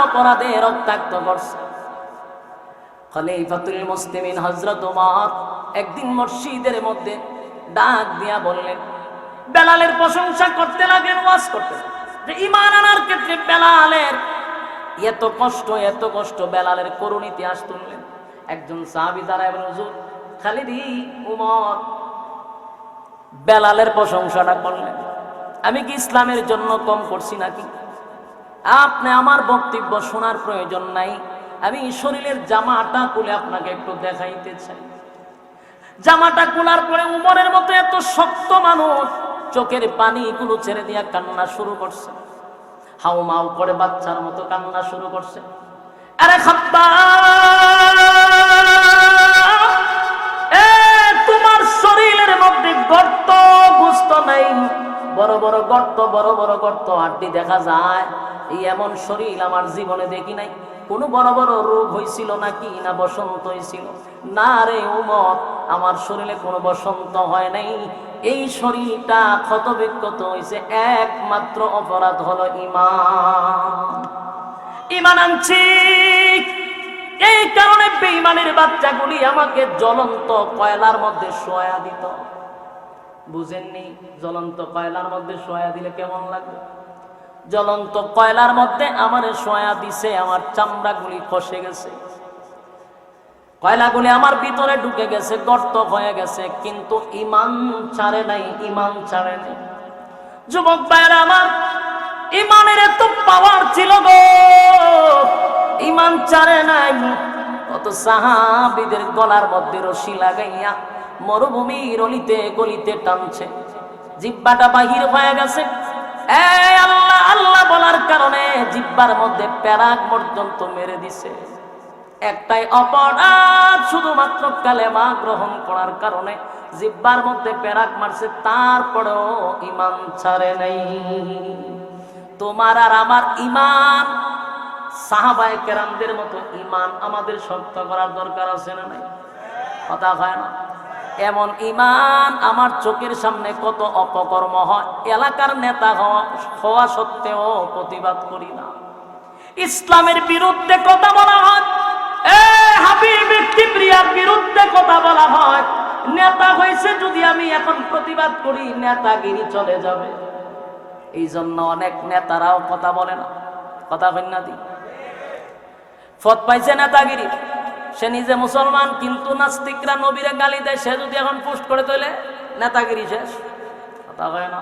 অপরাধে রক্তাক্ত করছে। খলিফাতুল মুসলিমিন হযরত ওমর একদিন মসজিদের মধ্যে ডাক দিয়া বললেন, বেলালের প্রশংসা করতে লাগলেন, ওয়াজ করতে যে ঈমান আনার ক্ষেত্রে বেলালের এত কষ্ট বেলালের করুণ ইতিহাস তুললেন। একজন সাহাবী দাঁড়ায় বলেন, হুজুর খালিদি উমর বেলালের প্রশংসাটা করলেন, আমি কি ইসলামের জন্য কম করছি নাকি? আপনি আমার বক্তব্য শোনার প্রয়োজন নাই, আমি শরীরের জামাটা খুলে আপনাকে একটু দেখাইতে চাই। জামাটা খোলার পরে উমরের মতো এত শক্ত মানুষ চোখের পানিগুলো ছেড়ে দিয়া কান্না শুরু করছে, হাউমাউ করে বাচ্চার মতো কান্না শুরু করছে। আরে খাব্বাব, তোমার শরীরের মধ্যে গর্ত গুস্ত নাই, বড় বড় গর্ত হাড্ডি দেখা যায়, এই এমন শরীর আমার জীবনে দেখি নাই। কোন বড় বড় রোগ হয়েছিল নাকি, না বসন্ত হয়েছিল? না রে উমর, আমার শরীরে কোনো বসন্ত হয় নাই, এই শরীরটা ক্ষতবিক্ষত হয়েছে, একমাত্র অপরাধ হলো ঈমান আনছি। এই কারণে বেঈমানের বাচ্চাগুলি আমাকে জ্বলন্ত কয়লার মধ্যে শোয়া দিত। বুঝেননি? জ্বলন্ত কয়লার মধ্যে শোয়া দিলে কেমন লাগবে? জ্বলন্ত কয়লার মধ্যে আমারে শোয়া দিছে, আমার চামড়াগুলি খসে গেছে, কয়লাগুলি আমার ভিতরে ঢুকে গেছে, গর্ত হয়ে গেছে, কিন্তু ঈমান ছাড়ে নাই। যুবক ভাইরা আমার, ঈমানের এত পাওয়ার ছিল গো, ঈমান ছাড়ে নাই। কত সাহাবীদের গলার মধ্যে রশি লাগাইয়া মরুভূমির অলিতে গলিতে টানছে, জিহ্বাটা বাহির হয়ে গেছে। এই আল্লাহ আল্লাহ বলার কারণে জিহ্বার মধ্যে প্যারাক পর্যন্ত মেরে দিছে। একটাই অপরাধ, শুধুমাত্র কালেমা গ্রহণ করার কারণে জিহ্বার মধ্যে প্যারাক মারছে, তারপরেও ঈমান ছাড়ে নাই। তোমার আর আমার ঈমান সাহাবায়ে কেরামদের মতো ঈমান আমাদের শক্ত করার দরকার আছে না নাই? কথা হয় না? এমন ঈমান আমার চোখের সামনে কত অপকর্ম হয়, এলাকার নেতা হওয়া সত্ত্বেও প্রতিবাদ করি না। ইসলামের বিরুদ্ধে কথা বলা হয়, হাবিবের কিবরিয়ার বিরুদ্ধে কথা বলা হয়, নেতা হয়েছে যদি আমি এখন প্রতিবাদ করি, নেতাগিরি চলে যাবে। এই জন্য অনেক নেতারাও কথা বলে না। কথা হয় না? দি ফত পাইছে নেতাগিরি, সে নিজে মুসলমান কিন্তু নাস্তিকরা নবীরে গালি দেয়, সে যদি এখন পোস্ট করে তোলে নেতাগিরি শেষ। কথা হয় না?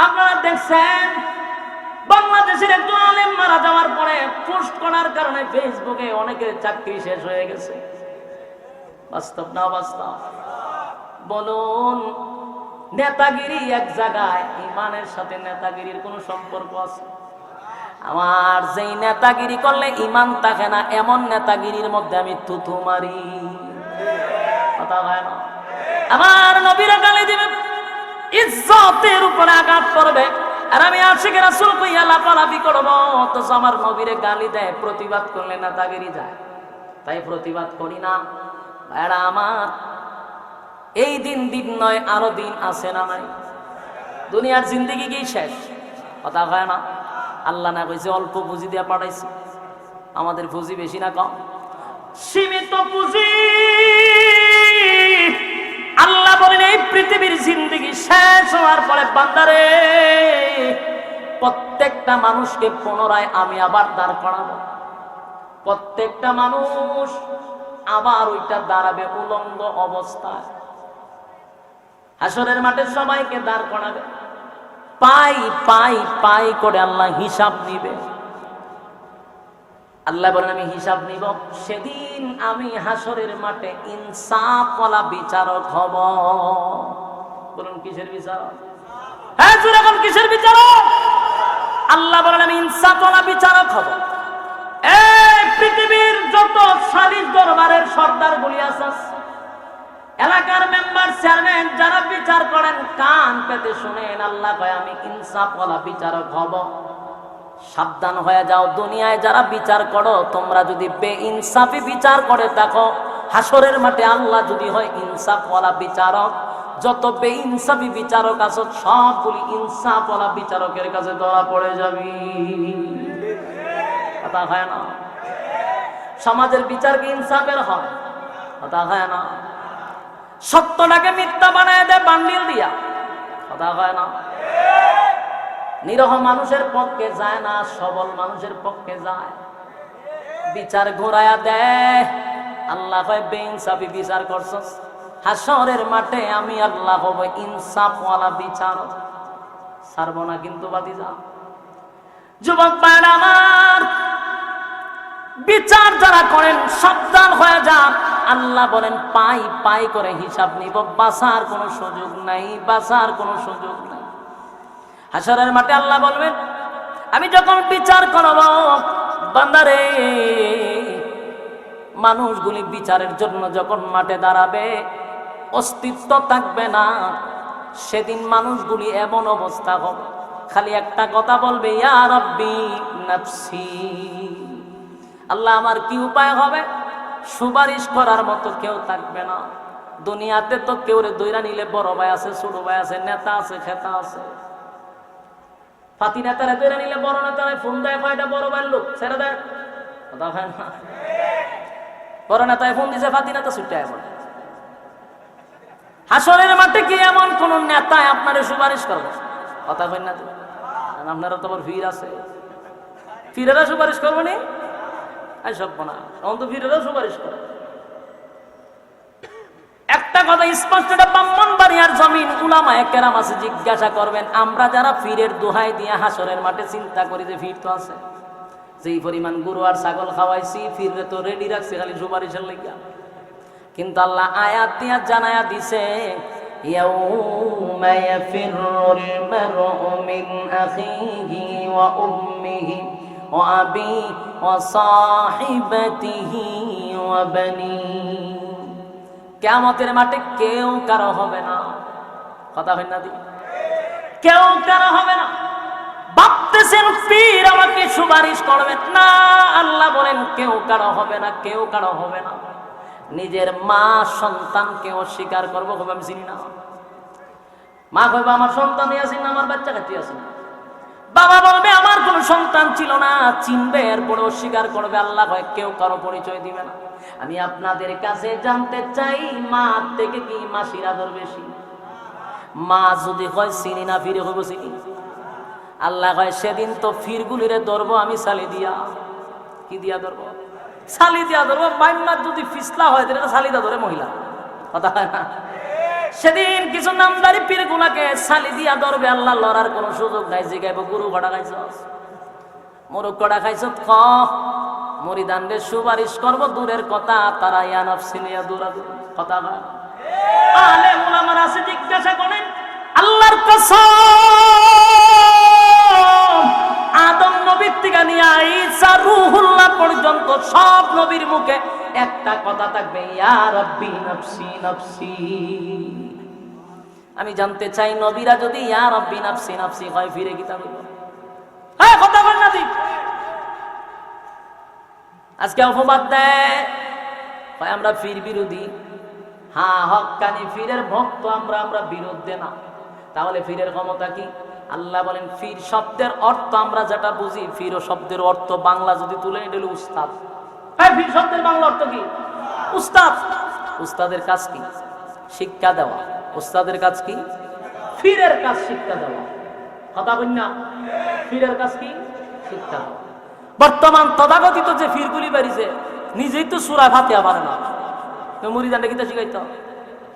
আপনারা দেখছেন বাংলাদেশের একজন আলেম মারা যাওয়ার পরে পোস্ট করার কারণে ফেসবুকে অনেকের চাকরি শেষ হয়ে গেছে। বাস্তব না বাস্তব? বলুন, নেতাগিরি এক জায়গায়, ঈমানের সাথে নেতাগিরির কোনো সম্পর্ক আছে? আমার যেই নেতাগিরি করলে ঈমান থাকে না, এমন নেতাগিরির মধ্যে আমি থুথু মারি। কথা হয় না? আমার নবীরা গালি দিবে, ইজ্জতের উপরে আঘাত করবে, আর আমি আশিক রাসূল কইয়া লাফালাফি করব, অথচ আমার নবীরে গালি দেয়, প্রতিবাদ করলে নেতাগিরি যায়। তাই প্রতিবাদ করি না। ভাইরা আমার, এই দিন নয়, আরো দিন আছে না নাই? দুনিয়ার জিন্দেগি কি শেষ? কথা হয় না? আল্লাহ না কইছে অল্প পুঁজি দিয়া পাঠাইছি, আমাদের পুঁজি বেশি না কম? সীমিত পুঁজি। আল্লাহ বলেন এই পৃথিবীর জিন্দেগি শেষ হওয়ার পরে বান্দারে, প্রত্যেকটা মানুষকে পুনরায় আমি আবার দাঁড় করাবো। প্রত্যেকটা মানুষ আবার ওইটা দাঁড়াবে উলঙ্গ অবস্থায়। হাসরের মাঠে সবাইকে দাঁড় করাবে, পাই পাই পাই করে আল্লাহ হিসাব নিবে। আল্লাহ বলেন আমি হিসাব নিব, সেদিন আমি হাসরের মাঠে ইনসাফওয়ালা বিচারক হব। বলুন কিসের বিচারক? হ্যাঁ জোরে বলুন কিসের বিচারক? আল্লাহ বলেন আমি ইনসাফওয়ালা বিচারক হব। এই পৃথিবীর যত সালিশ দরবারের সর্দার গুলি আছে, এলাকার মেম্বার চেয়ারম্যান যারা বিচার করেন, কান পেতে শুনেন, আল্লাহ কয় আমি ইনসাফওয়ালা বিচারক হব। সাবধান হয়ে যাও, দুনিয়ায় যারা বিচার করো, তোমরা যদি বেইনসাফি বিচার করে থাকো, হাসরের মাঠে আল্লাহ যদি হয় ইনসাফওয়ালা বিচারক, যত বেইনসাফি বিচারক আছো সবগুলি ইনসাফওয়ালা বিচারকের কাছে ধরা পড়ে যাবি। কথা হয় না। সমাজের বিচার কি ইনসাফের হয়? কথা হয় না। সত্যটাকে মিথ্যা বানায় দেয় বান্ডিল দিয়া, কথা হয় না। নিরহ মানুষের পক্ষে যায় না, সবল মানুষের পক্ষে যায়। বিচার ঘোরায়া দেয়। আল্লাহ কয় বেইনসাফি বিচার করছস, হাসরের মাঠে আমি আল্লাহ হব ইনসাফওয়ালা বিচারক, ছাড়ব না কিন্তু বাতিজা। যুবক ভাইরা আমার, বিচার যারা করেন সাবধান হয়ে যান। আল্লাহ বলেন পাই পাই করে হিসাব নিব, বাঁচার কোনো সুযোগ নাই, বাঁচার কোনো সুযোগ নাই। হাসরের মাঠে আল্লাহ বলবেন আমি যখন বিচার করব বান্দারে, মানুষগুলি বিচারের জন্য যখন মাঠে দাঁড়াবে অস্তিত্ব থাকবে না, সেদিন মানুষগুলি এমন অবস্থা হবে খালি একটা কথা বলবে ইয়া রাব্বি নাফসি। আল্লাহ আমার কি উপায় হবে? সুপারিশ করার মতো কেউ থাকবে না। দুনিয়াতে তো কেউ রে দইরা নিলে বড় ভাই আছে, ছোট ভাই আছে, নেতা আছে, খেতা আছে। ফাতি নেতারা দইরা নিলে বড় নেতারা ফোন দেয়, কয়টা বড় ভাইয়ের লোক ছেড়ে দেয়, কথা হয় না। বড় নেতায় ফোন দিছে, ফাতি নেতা ছুটে আসে। হাসরের মাঠে কি এমন কোন নেতা আপনারে সুপারিশ করবে? কথা হয় না। আপনারা তো আবার ভিড় আছে, ফিরেরা সুপারিশ করবো নি? সব না, তখন তো ফিরেরা সুপারিশ করে। একটা কথা স্পষ্ট, এটা ব্রাহ্মণবাড়িয়ার জমিন। উলামায়ে কেরাম আছে, জিজ্ঞাসা করবেন আমরা যারা ফিরের দোহাই দিয়ে হাসরের মাঠে চিন্তা করি যে ফির তো আছে, যেই পরিমাণ গরু আর ছাগল খাওয়াইছি, ফিরে তো রেডি রাখছে খালি সুপারিশের লাগিয়া। কিন্তু আল্লাহ আয়াত দিয়া জানায়া দিছে ইয়াউমা ইয়াফিরুল মারউ মিন আখিহি ওয়া উম্মিহি ওয়া আবি ওয়া সাহিবাতিহি ওয়া বানি। কিয়ামতের মাঠে কেউ কারো হবে না, কথা হয় না, কেউ কারো হবে না। ভাবতেছেন পীর আমাকে সুপারিশ করবেন না, আল্লাহ বলেন কেউ কারো হবে না, কেউ কারো হবে না। নিজের মা সন্তানকে অস্বীকার করবো, কবে আমি চিনি না। মা কইবে আমার সন্তান আছে না, আমার বাচ্চা কাচ্চি আছে। বাবা বলবে আমার কোন সন্তান ছিল না, চিনবে, এরপরে অস্বীকার করবে। আল্লাহ কয় কেউ কারো পরিচয় দিবে না। আমি আপনাদের কাছে জানতে চাই, মা থেকে কি মাসির আদর বেশি? মা যদি কয় চিনি না, ফিরে হইব চিনি। আল্লাহ কয় সেদিন তো ফিরগুলিরে ধরবো আমি সালি দিয়া। কি দিয়া ধরবো? সালি দিয়া ধরবো। মাইম্মার যদি ফিসলা হয় তাহলে সালিদা ধরে মহিলা, কথা হয় না। সেদিন কিছু নামদারি পীর গুলাকে সালি দিয়া ধরবে। আল্লাহ লড়ার কোনো সুযোগ নাই। জিগাইব গুরু কটা খাইছ, মোরগ কটা খাইছ, খ মরিদানদের সুপারিশ করব দূরের কথা, তারা ইয়া নাফসি নিয়া দৌড়াদৌড়ি, কথা হয়। আলেম উলামারা আছে, জিজ্ঞাসা করেন আল্লাহর কসম, আদম নবীর থেকে নিয়ে ঈসা রূহুল্লাহ পর্যন্ত সব নবীর মুখে একটা কথা থাকবে ইয়া রাব্বি নাফসি নাফসি। আমি জানতে চাই নবীরা যদি ইয়া রাব্বি নাফসি নাফসি হয়, ফিরে কি তা বলবো? হ্যাঁ, কথা বল না। আজকে অপবাদ দেয় আমরা ফির বিরোধী। হ্যাঁ, হক্কানি ফিরের ভক্ত আমরা, আমরা বিরুদ্ধে না। তাহলে ফিরের ক্ষমতা কি? আল্লাহ বলেন ফির শব্দের অর্থ আমরা যেটা বুঝি, ফির শব্দের অর্থ বাংলা যদি তুলে নিলে উস্তাদ। হ্যাঁ, ফির শব্দের বাংলা অর্থ কি? উস্তাদ। উস্তাদের কাজ কি? শিক্ষা দেওয়া। উস্তাদের কাজ কি? ফিরের কাজ শিক্ষা দেওয়া, কথা বল না। ফিরের কাজ কি? শিক্ষা দেওয়া। বর্তমান তথাকথিত যে ফিরগুলি বাড়িছে, নিজেই তো সূরা ফাতিহা পারে না, মুরিদানটা কি তা শিখাইতো?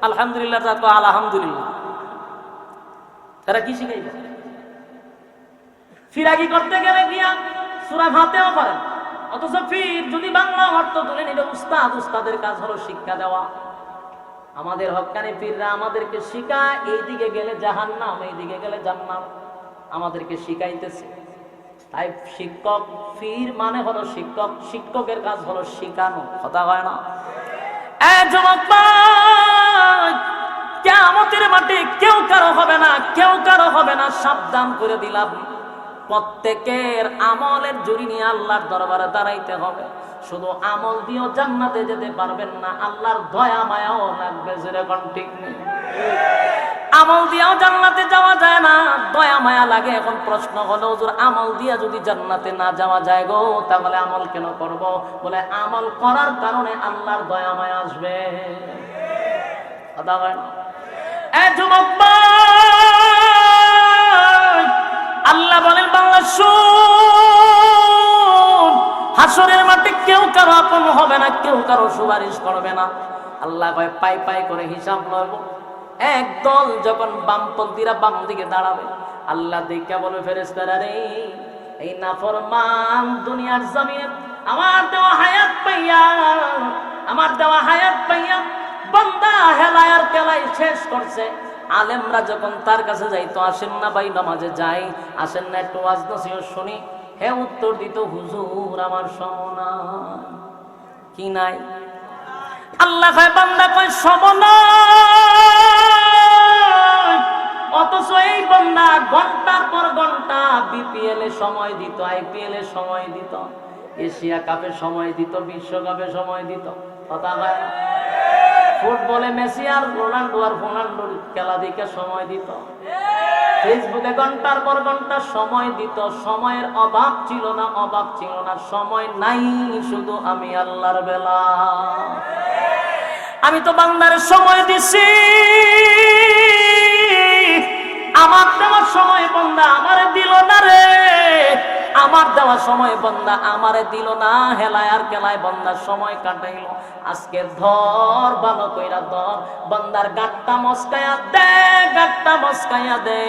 আলহামদুলিল্লাহ, আলহামদুলিল্লাহ, তারা কি শিখাইবে? ফিরাকি করতে গেলে গিয়া সূরা ফাতিহা পারে। অথচ ফির যদি বাংলা অর্থ তুলে নিলে উস্তাদ, উস্তাদের কাজ হলো শিক্ষা দেওয়া। আমাদের হক্কানি পীররা আমাদেরকে শিখায়, এইদিকে গেলে জাহান্নাম, এইদিকে গেলে জান্নাত, আমাদেরকে শিখাইতেছে। তাই শিক্ষক, পীর মানে হলো শিক্ষক, শিক্ষকের কাজ হলো শিখানো, কথা হয় না। যুবক ভাই, কিয়ামতের মাঠে কেউ কারো হবে না, কেউ কারো হবে না, সাবধান করে দিলাম। প্রত্যেকের আমলের জুরি নিয়ে আল্লাহর দরবারে দাঁড়াইতে হবে। শুধু আমল দিয়েও জান্নাতে যেতে পারবেন না, আল্লাহর দয়া মায়াও লাগবে, যেরকম ঠিক নেই। আমল দিয়াও জান্নাতে যাওয়া যায় না, দয়া মায়া লাগে। এখন প্রশ্ন হলো, হুজুর আমল দিয়া যদি জান্নাতে না যাওয়া যায় গো, তাহলে আমল কেন করব? বলে আমল করার কারণে আল্লাহর দয়া মায়া আসবে। কথা হয় না? যুবক ভাই, আল্লাহ বলেন বাংলা শুন, হাসরের মাঠে কেউ কারো আপন হবে না, কেউ কারো সুপারিশ করবে না। আল্লাহ কয় পাই পাই করে হিসাব লব। একদল যখন বামপন্থীরা বাম দিকে দাঁড়াবে, আল্লাহ দেখে বলবে ফেরেশতারা রে, এই নাফরমান দুনিয়ার জমিনে আমার দেওয়া হায়াত পাইয়া, আমার দেওয়া হায়াত পাইয়া বান্দা হেলায় আর কেলাই শেষ করছে। আলেমরা যখন তার কাছে যাইতো, আসেন না ভাই নামাজে যাই, আসেন না একটু ওয়াজ নসিহত শুনি, হে উত্তর দিত হুজুর আমার সমনা কি নাই। আল্লাহ কয় বান্দা কয় সমনা, অথচ এই বান্দা ঘন্টার পর ঘন্টা বিপিএল এ সময় দিত, আইপিএল এ সময় দিত, এশিয়া কাপে সময় দিত, বিশ্বকাপে সময় দিত। কথা হয় না? ফুটবলে মেসি আর রোনাল্ডোর খেলা দেখে সময় দিত, ফেসবুকে ঘন্টার পর ঘন্টা সময় দিত। সময়ের অভাব ছিল না, অভাব ছিল না, সময় নাই, শুধু আমি আল্লাহর বেলা। আমি তো বান্দার সময় দিছি, আমার দেওয়ার সময় বান্দা আমারে দিল না রে, আমার দেওয়া সময় বান্দা আমারে দিল না, হেলায় আর কেলায় বান্দার সময় কাটাইল। আজকে ধর ভালো কইরা ধর, বান্দার গাট্টা মস্কায়া দে, গাট্টা মস্কায়া দে,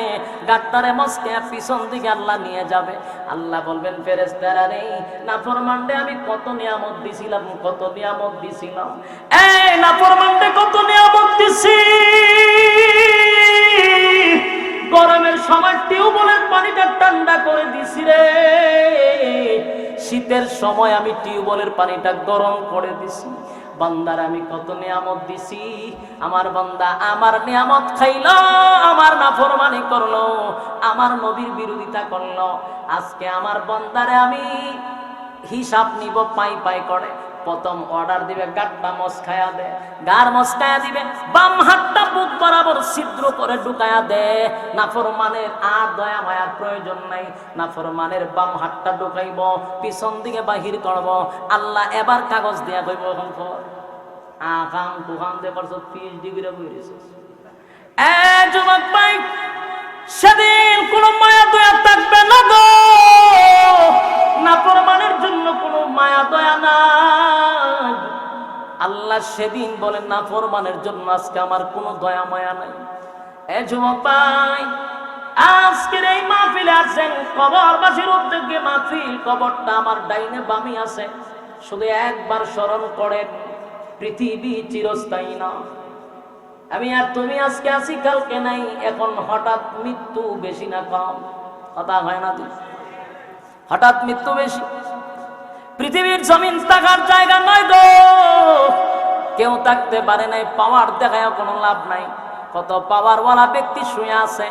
গাট্টারে মস্কায়া পিছন দিকে আল্লাহ নিয়ে যাবে। আল্লাহ বলবেন ফেরেশতারা রে, নাফরমানরে আমি কত নিয়ামত দিছিলাম, কত নিয়ামত দিছিলাম, এই নাফরমানরে কত নিয়ামত দিছি। গরমের সময় টিউবওয়েলের পানিটা ঠান্ডা করে দিছি রে, শীতের সময় আমি টিউবওয়েলের পানিটা গরম করে দিছি। বান্দার আমি কত নিয়ামত দিছি, আমার বান্দা আমার নিয়ামত খাইলো, আমার নাফরমানি করলো, আমার নবীর বিরোধিতা করলো। আজকে আমার বান্দারে আমি হিসাব নিব পাই পাই করে। প্রথম অর্ডার দিবে গাট্টা মস্কায়া দে, গার মস্কায়া দিবে, বাম হাতটা বুক বরাবর ছিদ্র করে ঢুকায়া দে। নাফরমানের আর দয়া মায়ার প্রয়োজন নাই, নাফরমানের বাম হাতটা ঢুকাইব, পিছন দিকে বাহির করব। আল্লাহ এবার কাগজ দিয়া কইব, এখন আকাম কুকাম দে করছ, PhD করে বইরেছিস। যুবক ভাই, সেদিন কোন মায়া দয়া থাকবে না গো, নাফরমানের জন্য কোনো মায়া দয়া নাই। আল্লাহ সেদিন বলেন নাফরমানের জন্য আজকে আমার কোনো দয়া মায়া নাই। যুবক ভাই, আজকের এই মাহফিলে আছেন কবরবাসীর উদ্যোগে মাহফিল, কবরটা আমার ডাইনে বামে আছে। শুধু একবার স্মরণ করেন, পৃথিবী চিরস্থায়ী না। আমি আর তুমি আজকে আছি, কালকে নাই। এখন হঠাৎ মৃত্যু বেশি না কম? কথা হয় না? হঠাৎ মৃত্যু বেশি। পৃথিবীর জমিন থাকার জায়গা নয় গো, কেউ থাকতে পারে নাই। পাওয়ার দেখায় কোনো লাভ নাই। কত পাওয়ারওয়ালা ব্যক্তি শুয়ে আছে,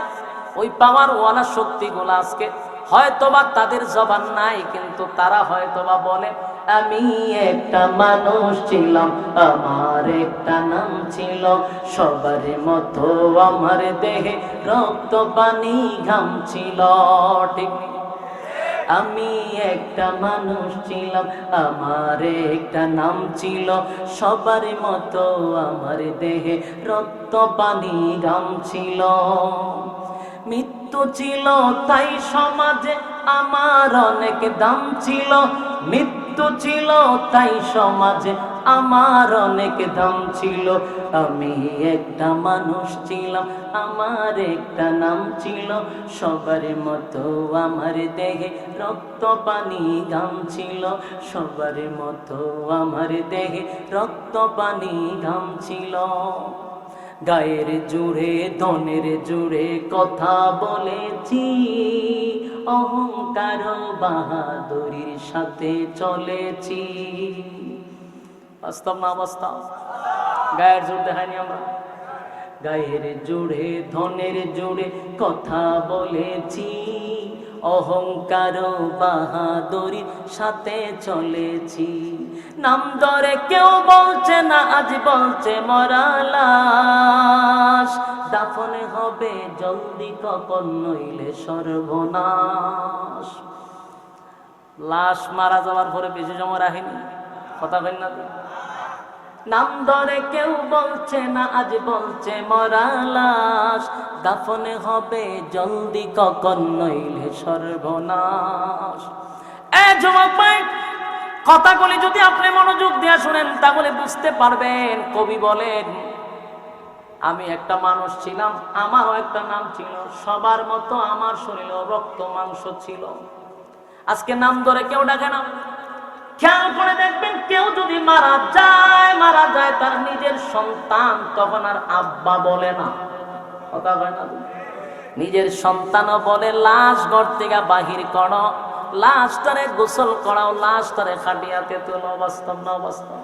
ওই পাওয়ারওয়ালা শক্তিগুলো আজকে হয়তোবা তাদের জবান নাই, কিন্তু তারা হয়তোবা বলে আমি একটা মানুষ ছিলাম, আমার একটা নাম ছিল, সবার মতো আমার দেহে রক্ত পানি ঘাম ছিল। ঠিক, আমি একটা মানুষ ছিলাম, আমার একটা নাম ছিল, সবার মতো আমার দেহে রক্ত পানি ঘাম ছিল। মৃত্যু ছিল তাই সমাজে আমার অনেক দাম ছিল, মৃত্যু ছিল তাই সমাজে আমার অনেক দাম ছিল। আমি একটা মানুষ ছিলাম, আমার একটা নাম ছিল, সবার মতো আমার দেহে রক্ত পানি ঘাম ছিল, সবার মতো আমার দেহে রক্ত পানি ঘাম ছিল। গায়ের জুড়ে ধনের জুড়ে কথা বলেছি, অহংকার বাহাদুরির সাথে চলেছি। বাস্তব না বাস্তব? গায়ের জোর দেখায়নি আমরা? গায়ের জুড়ে ধনের জুড়ে কথা বলেছি, অহংকার বাহাদুরির সাথে চলেছি। নাম ধরে কেউ বলছে না, আজ বলছে মরা লাশ, দাফন হবে জলদি কখন নইলে সর্বনাশ। লাশ মারা যাওয়ার পরে বেশি সময় রাখেনি, কথা বলেন না তো? নাম ধরে কেউ বলছে না, আজ বলছে মরা লাশ, দাফনে হবে জলদি কখন নইলে সর্বনাশ। এ যুবক ভাই, কথাগুলি যদি আপনি মনোযোগ দিয়ে শুনেন তাহলে বুঝতে পারবেন। কবি বলেন, আমি একটা মানুষ ছিলাম, আমারও একটা নাম ছিল, সবার মতো আমার শরীরে রক্ত মাংস ছিল। আজকে নাম ধরে কেউ ডাকে না। খেয়াল করে দেখবেন, কেউ যদি মারা যায় তার নিজের সন্তান তখন আর আব্বা বলে না, কথা হয় না? নিজের সন্তানও বলে লাশ ঘর থেকে বাহির করো, লাশটারে গোসল করাও, লাশটারে খাটিয়াতে তোলো। বাস্তব না বাস্তব?